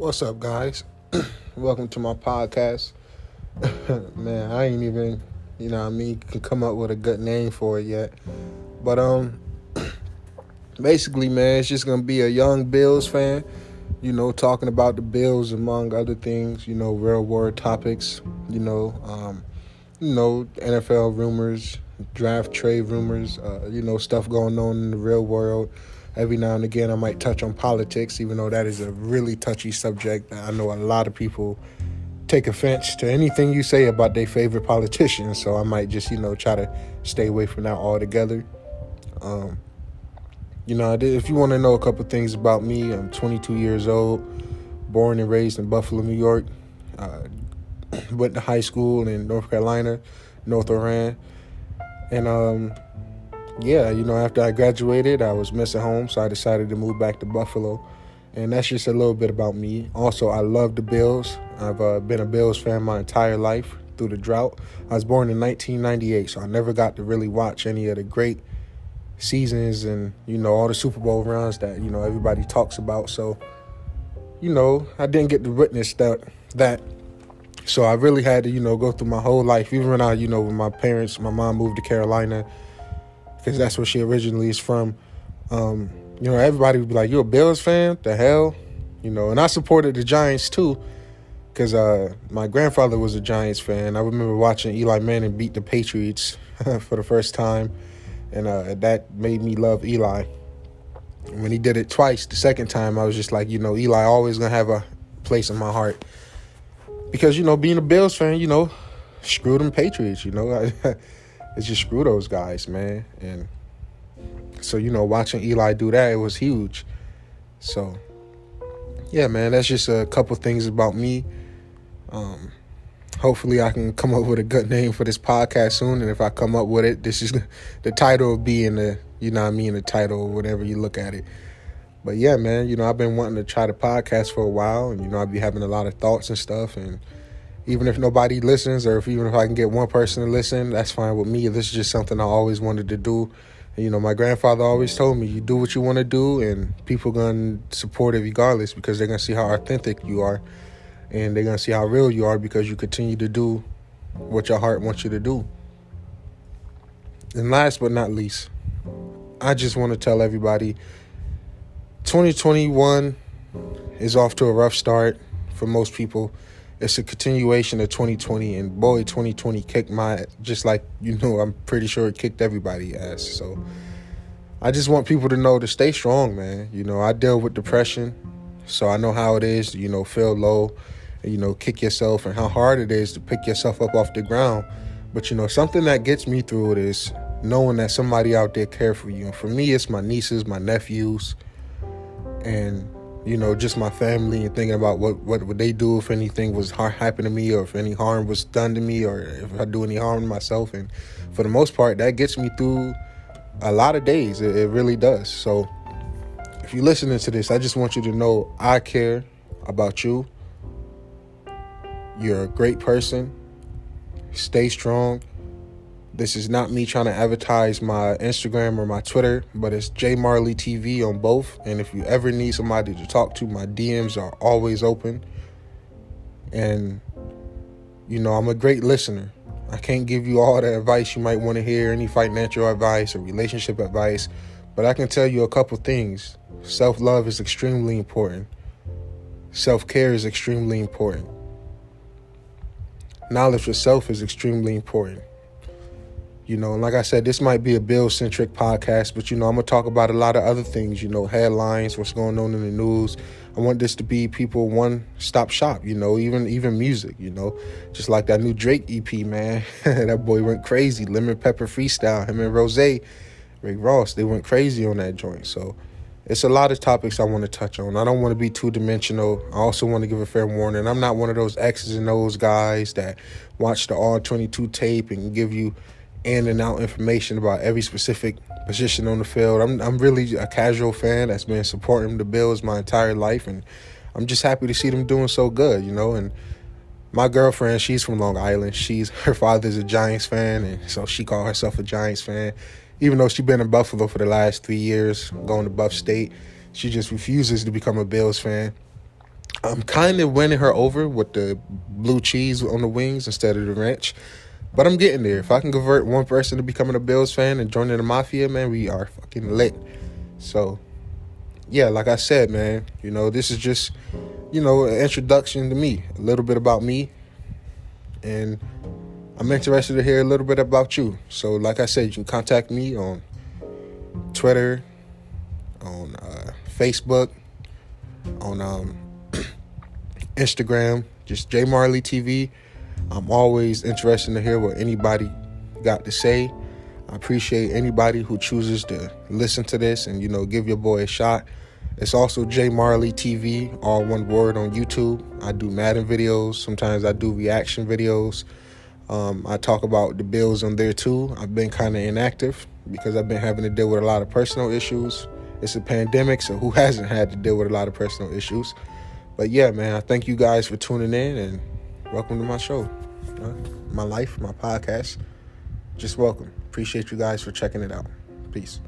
What's up, guys? Welcome to my podcast. Man, I ain't even, can come up with a good name for it yet. But basically, man, it's just gonna be a young Bills fan, talking about the Bills among other things, real world topics, NFL rumors, draft trade rumors, stuff going on in the real world. Every now and again, I might touch on politics, even though that is a really touchy subject. I know a lot of people take offense to anything you say about their favorite politician, so I might just, try to stay away from that altogether. If you want to know a couple things about me, I'm 22 years old, born and raised in Buffalo, New York. Went to high school in North Carolina, North Oran. And, after I graduated, I was missing home, so I decided to move back to Buffalo. And that's just a little bit about me. Also, I love the Bills. I've been a Bills fan my entire life through the drought. I was born in 1998, so I never got to really watch any of the great seasons and, all the Super Bowl runs that, everybody talks about. So, I didn't get to witness that. So I really had to, go through my whole life, even when when my mom moved to Carolina, because that's where she originally is from. Everybody would be like, "You a Bills fan? The hell?" And I supported the Giants too, because my grandfather was a Giants fan. I remember watching Eli Manning beat the Patriots for the first time, and that made me love Eli. And when he did it twice, the second time, I was just like, Eli always gonna have a place in my heart, because being a Bills fan, screw them Patriots. It's just screw those guys, man. And so, watching Eli do that, it was huge. So, yeah, man, that's just a couple things about me. Hopefully I can come up with a good name for this podcast soon. And if I come up with it, this is the title will be in the, the title or whatever you look at it. But yeah, man, I've been wanting to try the podcast for a while, and, I'll be having a lot of thoughts and stuff. And even if nobody listens, or even if I can get one person to listen, that's fine with me. This is just something I always wanted to do. And, my grandfather always told me, you do what you want to do, and people going to support it regardless, because they're going to see how authentic you are, and they're going to see how real you are, because you continue to do what your heart wants you to do. And last but not least, I just want to tell everybody, 2021 is off to a rough start for most people. It's a continuation of 2020, and boy, 2020 kicked my, just like, I'm pretty sure it kicked everybody's ass. So I just want people to know to stay strong, man. I deal with depression, so I know how it is to, feel low, and, kick yourself, and how hard it is to pick yourself up off the ground. But, something that gets me through it is knowing that somebody out there care for you. And for me, it's my nieces, my nephews, and just my family, and thinking about what would they do if anything was happen to me, or if any harm was done to me, or if I do any harm to myself. And for the most part, that gets me through a lot of days. It really does. So if you're listening to this, I just want you to know I care about you. You're a great person. Stay strong. This is not me trying to advertise my Instagram or my Twitter, but it's J Marley TV on both. And if you ever need somebody to talk to, my DMs are always open. And, I'm a great listener. I can't give you all the advice you might want to hear, any financial advice or relationship advice, but I can tell you a couple things. Self-love is extremely important. Self-care is extremely important. Knowledge of self is extremely important. And like I said, this might be a Bill-centric podcast, but, I'm going to talk about a lot of other things, headlines, what's going on in the news. I want this to be people one-stop shop, even music, just like that new Drake EP, man. That boy went crazy. Lemon Pepper Freestyle, him and Rose, Rick Ross, they went crazy on that joint. So it's a lot of topics I want to touch on. I don't want to be two-dimensional. I also want to give a fair warning. I'm not one of those X's and O's guys that watch the All-22 tape and give you in and out information about every specific position on the field. I'm really a casual fan that's been supporting the Bills my entire life, and I'm just happy to see them doing so good, And my girlfriend, she's from Long Island. Her father's a Giants fan, and so she called herself a Giants fan. Even though she's been in Buffalo for the last 3 years, going to Buff State, she just refuses to become a Bills fan. I'm kind of winning her over with the blue cheese on the wings instead of the ranch. But I'm getting there. If I can convert one person to becoming a Bills fan and joining the Mafia, man, we are fucking lit. So, yeah, like I said, man, this is just, an introduction to me, a little bit about me. And I'm interested to hear a little bit about you. So, like I said, you can contact me on Twitter, on Facebook, on Instagram, just J Marley TV. I'm always interested to hear what anybody got to say. I appreciate anybody who chooses to listen to this and, give your boy a shot. It's also J Marley TV, all one word, on YouTube. I do Madden videos. Sometimes I do reaction videos. I talk about the Bills on there too. I've been kind of inactive because I've been having to deal with a lot of personal issues. It's a pandemic, so who hasn't had to deal with a lot of personal issues? But yeah, man, I thank you guys for tuning in and welcome to my show, my life, my podcast. Just welcome. Appreciate you guys for checking it out. Peace.